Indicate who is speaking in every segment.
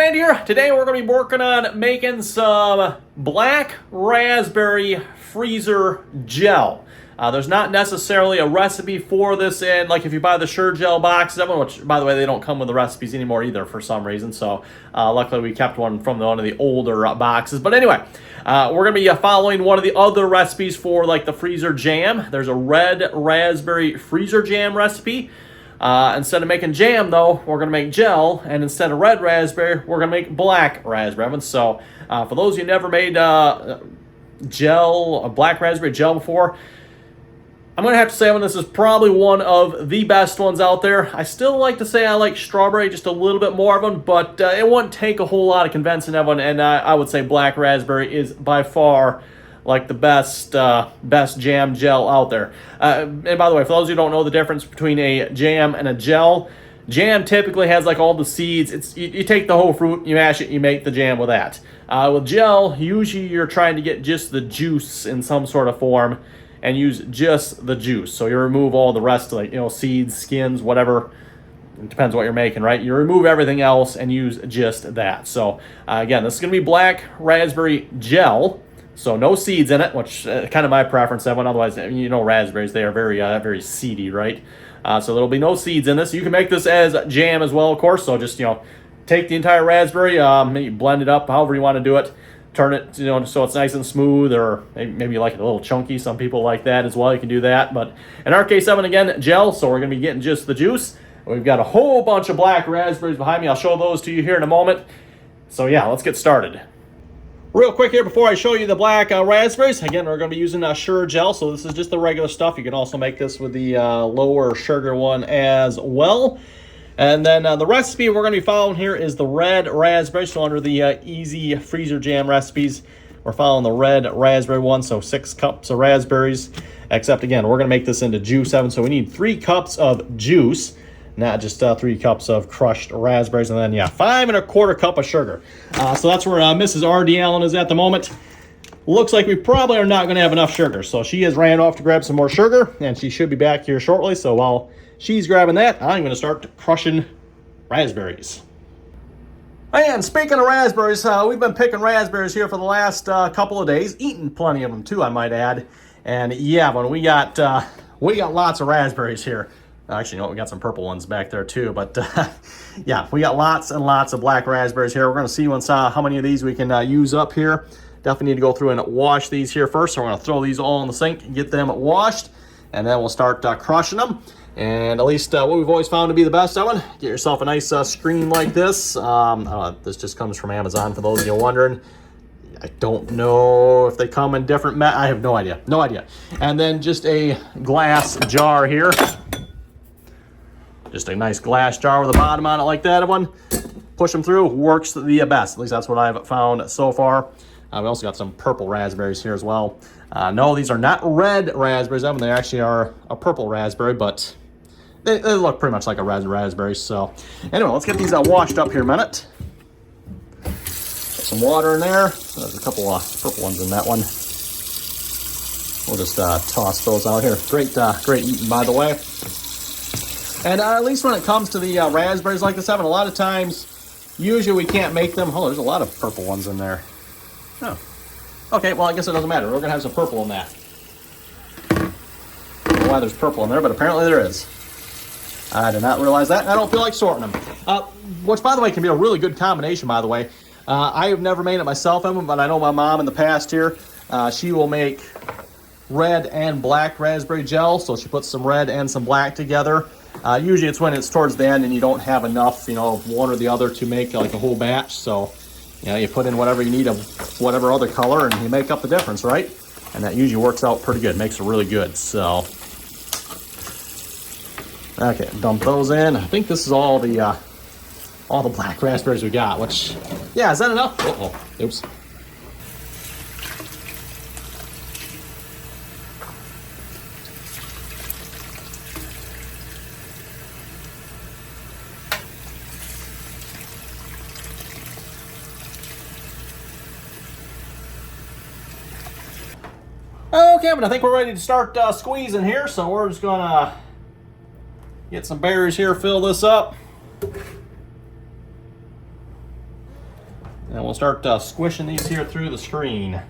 Speaker 1: Randy here. Today we're going to be working on making some black raspberry freezer gel. There's not necessarily a recipe for this in, like if you buy the Sure-Jell boxes, which by the way, they don't come with the recipes anymore either for some reason. So luckily we kept one from one of the older boxes. But anyway, we're going to be following one of the other recipes for like the freezer jam. There's a red raspberry freezer jam recipe. Instead of making jam, though, we're going to make gel, and instead of red raspberry, we're going to make black raspberry. So, for those who never made black raspberry gel before, I'm going to have to say this is probably one of the best ones out there. I still like to say I like strawberry, just a little bit more of them, but it wouldn't take a whole lot of convincing everyone, and I would say black raspberry is by far like the best jam gel out there. And by the way, for those who don't know the difference between a jam and a gel, jam typically has like all the seeds. You take the whole fruit, you mash it, you make the jam with that. With gel, usually you're trying to get just the juice in some sort of form and use just the juice. So you remove all the rest, like seeds, skins, whatever. It depends what you're making, right? You remove everything else and use just that. So again, this is going to be black raspberry gel. So no seeds in it, which kind of my preference. Otherwise, raspberries, they are very seedy, right? So there'll be no seeds in this. You can make this as jam as well, of course. So just, take the entire raspberry, maybe blend it up however you want to do it. Turn it, so it's nice and smooth, or maybe you like it a little chunky. Some people like that as well. You can do that. But in our case, again, gel. So we're going to be getting just the juice. We've got a whole bunch of black raspberries behind me. I'll show those to you here in a moment. So yeah, let's get started. Real quick here before I show you the black raspberries, again, we're going to be using Sure-Jell, so this is just the regular stuff. You can also make this with the lower sugar one as well. And then the recipe we're going to be following here is the red raspberry. So under the easy freezer jam recipes, we're following the red raspberry one, so 6 cups of raspberries. Except, again, we're going to make this into juice, Evan, so we need 3 cups of juice. Not just 3 cups of crushed raspberries, and then 5 1/4 cup of sugar. So that's where Mrs. R.D. Allen is at the moment. Looks like we probably are not going to have enough sugar, so she has ran off to grab some more sugar, and she should be back here shortly. So while she's grabbing that, I'm going to start crushing raspberries. And speaking of raspberries, we've been picking raspberries here for the last couple of days, eating plenty of them too, I might add. And when we got lots of raspberries here. Actually, we got some purple ones back there too. But we got lots and lots of black raspberries here. We're going to see how many of these we can use up here. Definitely need to go through and wash these here first. So we're going to throw these all in the sink and get them washed. And then we'll start crushing them. And at least what we've always found to be the best of it, get yourself a nice screen like this. This just comes from Amazon for those of you wondering. I don't know if they come in different... I have no idea. No idea. And then just a glass jar here. Just a nice glass jar with a bottom on it like that one. Push them through, works the best. At least that's what I've found so far. We also got some purple raspberries here as well. No, these are not red raspberries. They actually are a purple raspberry, but they look pretty much like a red raspberry. So anyway, let's get these washed up here a minute. Put some water in there. There's a couple of purple ones in that one. We'll just toss those out here. Great eating, by the way. And at least when it comes to the raspberries like this, Evan, a lot of times, usually we can't make them. Oh, there's a lot of purple ones in there. Oh. Okay, well, I guess it doesn't matter. We're going to have some purple in that. I don't know why there's purple in there, but apparently there is. I did not realize that, and I don't feel like sorting them. Which, by the way, can be a really good combination, by the way. I have never made it myself, Evan, but I know my mom in the past here, she will make red and black raspberry gel, so she puts some red and some black together. Usually it's when it's towards the end and you don't have enough, of one or the other to make like a whole batch. So, you put in whatever you need of whatever other color and you make up the difference, right? And that usually works out pretty good, makes it really good. So, okay, dump those in. I think this is all the black raspberries we got, which, is that enough? Uh-oh, oops. Okay, but I think we're ready to start squeezing here, so we're just gonna get some berries here, fill this up. And we'll start squishing these here through the screen.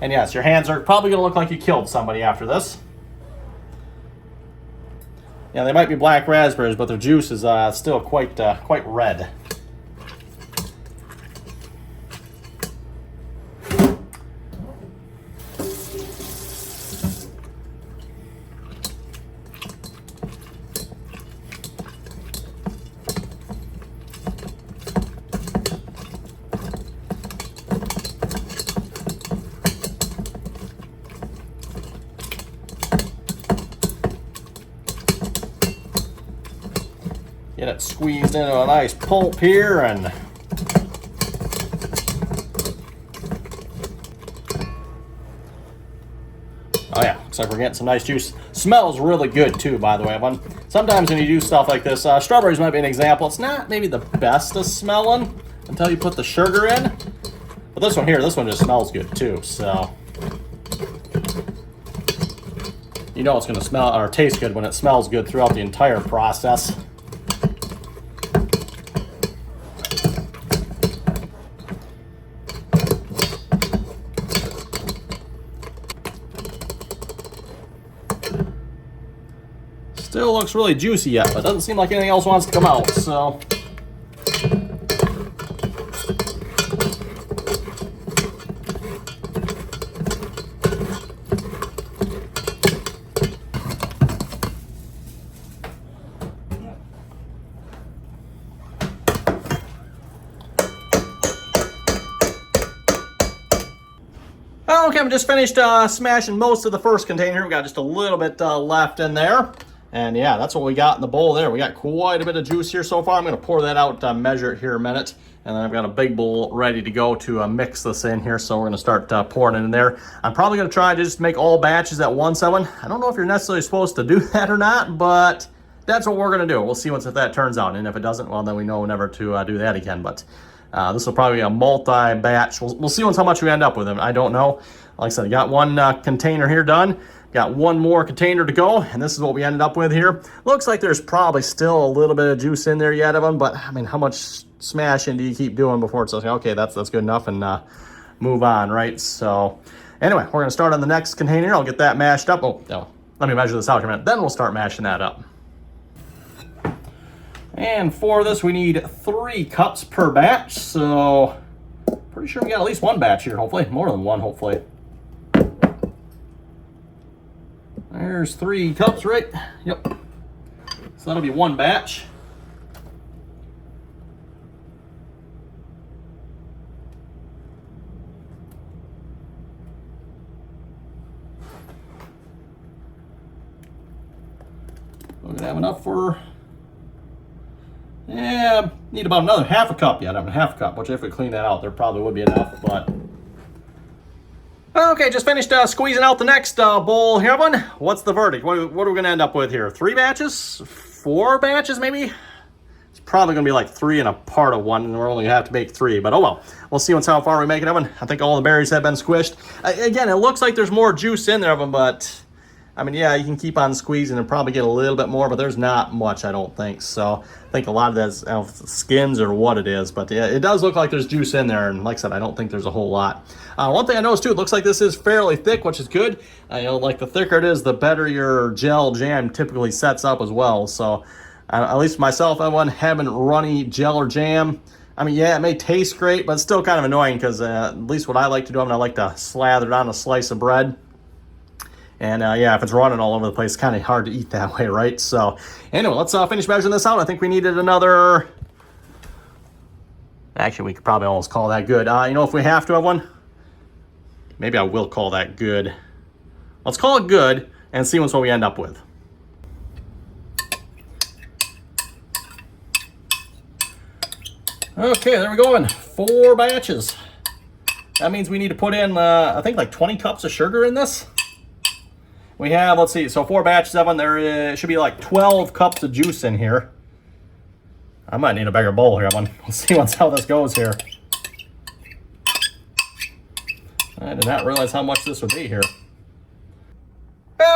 Speaker 1: And yes, your hands are probably going to look like you killed somebody after this. Yeah, they might be black raspberries, but their juice is still quite red. Get it squeezed into a nice pulp here, and oh yeah, looks like we're getting some nice juice. Smells really good too, by the way. Sometimes when you do stuff like this, strawberries might be an example. It's not maybe the best of smelling until you put the sugar in. But this one here, this one just smells good too, so you know it's gonna smell or taste good when it smells good throughout the entire process. Still looks really juicy yet, but doesn't seem like anything else wants to come out, so. Okay, I'm just finished smashing most of the first container. We got just a little bit left in there. And yeah, that's what we got in the bowl there. We got quite a bit of juice here so far. I'm going to pour that out, measure it here a minute. And then I've got a big bowl ready to go to mix this in here. So we're going to start pouring it in there. I'm probably going to try to just make all batches at once. I don't know if you're necessarily supposed to do that or not, but that's what we're going to do. We'll see if that turns out. And if it doesn't, well, then we know never to do that again. But this will probably be a multi-batch. We'll see how much we end up with. I don't know. Like I said, I got one container here done. Got one more container to go, and this is what we ended up with here. Looks like there's probably still a little bit of juice in there yet of them, but I mean, how much smashing do you keep doing before it's like, okay, that's good enough, and move on, right? So anyway, we're gonna start on the next container. I'll get that mashed up. Oh, no, let me measure this out here a minute. Then we'll start mashing that up. And for this, we need 3 cups per batch. So pretty sure we got at least one batch here, hopefully. More than one, hopefully. There's 3 cups, right? Yep. So that'll be one batch. We're gonna have enough for, yeah, need about another half a cup yet. I mean, half a cup, which if we clean that out, there probably would be enough, but. Okay, just finished squeezing out the next bowl here, one. What's the verdict? What are we going to end up with here? 3 batches? 4 batches, maybe? It's probably going to be like 3 and a part of 1, and we're only going to have to make 3. But oh well, we'll see how far we make it of it. I think all the berries have been squished. Again, it looks like there's more juice in there of them, but I mean, yeah, you can keep on squeezing and probably get a little bit more, but there's not much, I don't think. So I think a lot of that's skins or what it is, but yeah, it does look like there's juice in there. And like I said, I don't think there's a whole lot. One thing I noticed too, it looks like this is fairly thick, which is good. You know, like the thicker it is, the better your gel jam typically sets up as well. So at least myself, I wasn't having runny gel or jam. I mean, yeah, it may taste great, but it's still kind of annoying because at least what I like to do, I like to slather it on a slice of bread. And yeah, if it's running all over the place, it's kind of hard to eat that way, right? So anyway, let's finish measuring this out. I think we needed another, actually, we could probably almost call that good. You know, if we have to have one, maybe I will call that good. Let's call it good and see what we end up with. Okay, there we go. 4 batches. That means we need to put in, I think, like 20 cups of sugar in this. We have, let's see, so 4 batches of them. There should be like 12 cups of juice in here. I might need a bigger bowl here. Let's see how this goes here. I did not realize how much this would be here.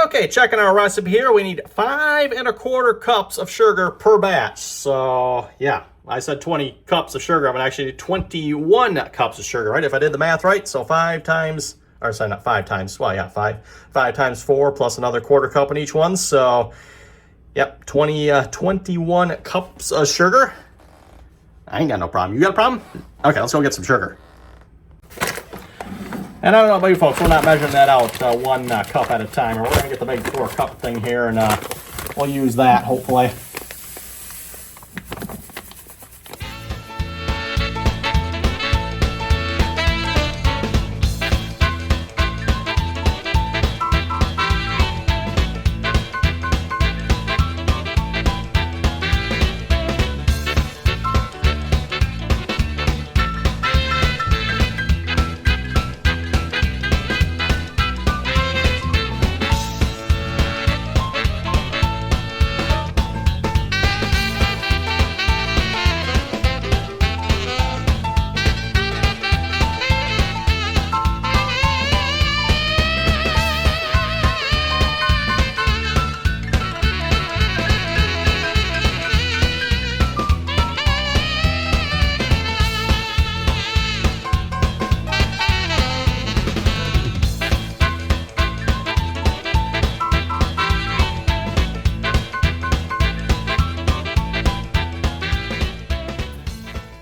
Speaker 1: Okay, checking our recipe here. We need 5 1/4 cups of sugar per batch. So yeah, I said 20 cups of sugar. I'm actually 21 cups of sugar, right? If I did the math right. So 5 times, or sorry, not 5 times. Well, yeah, 5 times 4 plus another quarter cup in each one. So, yep, 21 cups of sugar. I ain't got no problem. You got a problem? Okay, let's go get some sugar. And I don't know about you folks, we're not measuring that out 1 cup at a time. We're going to get the big 4-cup thing here, and we'll use that, hopefully.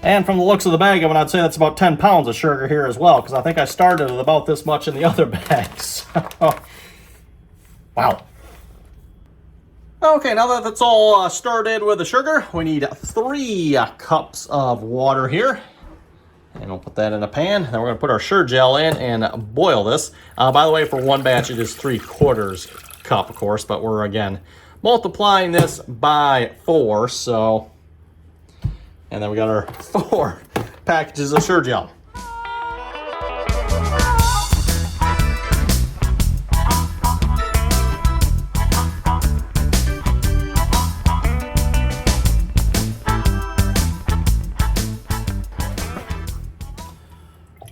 Speaker 1: And from the looks of the bag of it, I'd say that's about 10 pounds of sugar here as well, because I think I started with about this much in the other bags. Wow. Okay, now that that's all stirred in with the sugar, we need 3 cups of water here. And we'll put that in a pan. Then we're going to put our Sure-Jell in and boil this. By the way, for one batch, it is 3/4 cup, of course, but we're, again, multiplying this by 4, so... And then we got our 4 packages of Sure-Jell.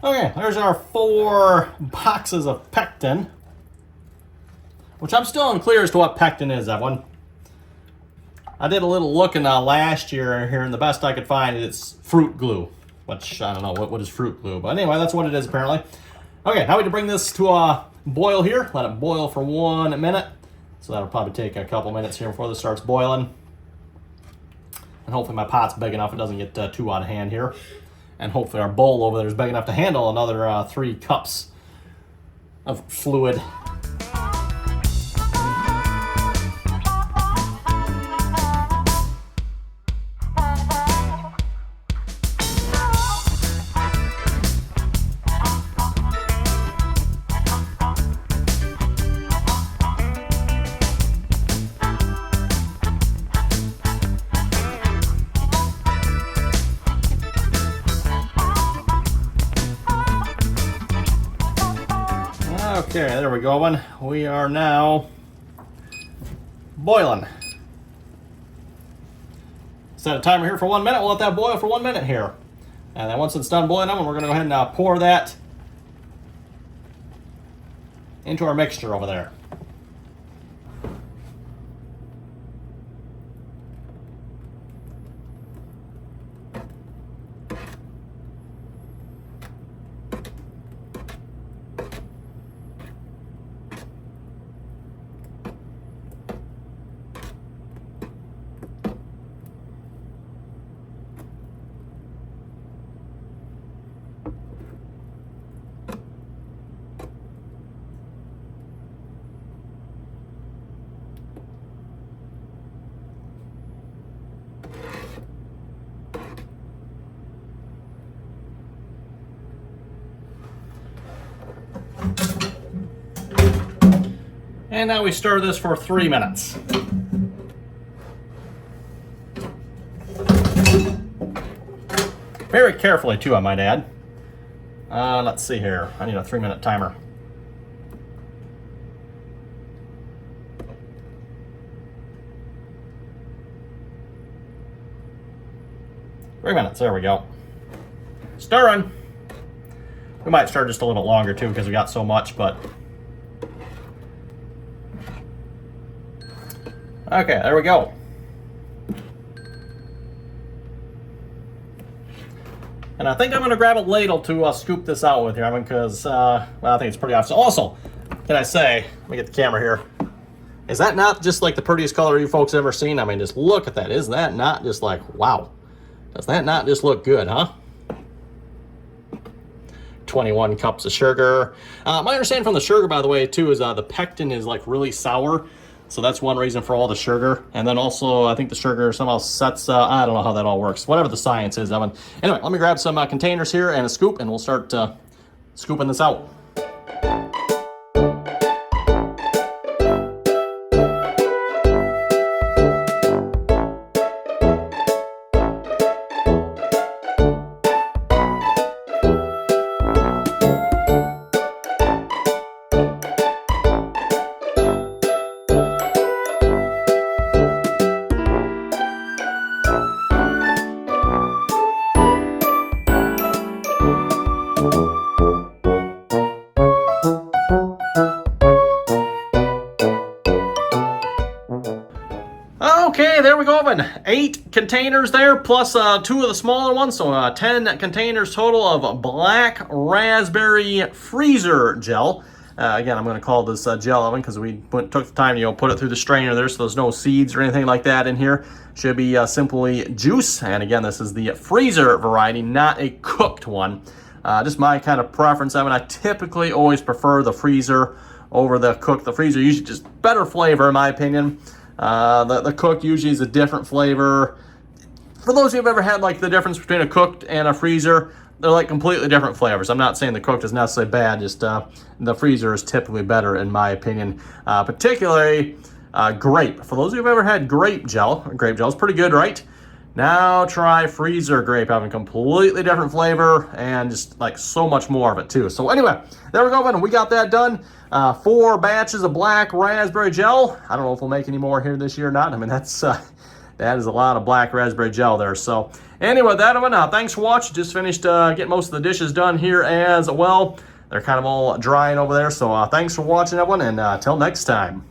Speaker 1: Okay, there's our 4 boxes of pectin, which I'm still unclear as to what pectin is, Evelyn. I did a little looking last year here, and the best I could find it's fruit glue, which I don't know what is fruit glue, but anyway, that's what it is apparently. Okay, now we can bring this to a boil here. Let it boil for 1 minute. So that'll probably take a couple minutes here before this starts boiling. And hopefully my pot's big enough it doesn't get too out of hand here. And hopefully our bowl over there is big enough to handle another 3 cups of fluid. Okay, there we go. We are now boiling. Set a timer here for 1 minute. We'll let that boil for 1 minute here. And then once it's done boiling, we're going to go ahead and pour that into our mixture over there. And now we stir this for 3 minutes. Very carefully too, I might add. Let's see here. I need a 3-minute timer. Three minutes, there we go. Stirring. We might stir just a little bit longer too because we got so much, but... Okay, there we go. And I think I'm going to grab a ladle to scoop this out with here, Evan, because, well, I think it's pretty obvious. Also, can I say, let me get the camera here. Is that not just like the prettiest color you folks ever seen? I mean, just look at that. Isn't that not just like, wow. Does that not just look good, huh? 21 cups of sugar. My understanding from the sugar, by the way, too, is the pectin is like really sour. So that's one reason for all the sugar. And then also, I think the sugar somehow sets, I don't know how that all works. Whatever the science is, Evan. Anyway, let me grab some containers here and a scoop, and we'll start scooping this out. Okay, there we go, Evan. 8 containers there, plus 2 of the smaller ones, so 10 containers total of black raspberry freezer gel. Again, I'm going to call this gel, Evan, because we took the time to put it through the strainer there, so there's no seeds or anything like that in here. Should be simply juice, and again, this is the freezer variety, not a cooked one. Just my kind of preference, Evan. I typically always prefer the freezer over the cooked. The freezer usually just better flavor, in my opinion. The cooked usually is a different flavor. For those who have ever had like the difference between a cooked and a freezer, they're like completely different flavors. I'm not saying the cooked is necessarily bad, just the freezer is typically better in my opinion. Particularly grape. For those who have ever had grape gel is pretty good, right? Now try freezer grape, having completely different flavor and just like so much more of it too. So anyway, there we go, and we got that done. 4 batches of black raspberry gel. I don't know if we'll make any more here this year or not. I mean, that is a lot of black raspberry gel there. So anyway, that one. Thanks for watching. Just finished getting most of the dishes done here as well. They're kind of all drying over there. So thanks for watching, everyone, and till next time.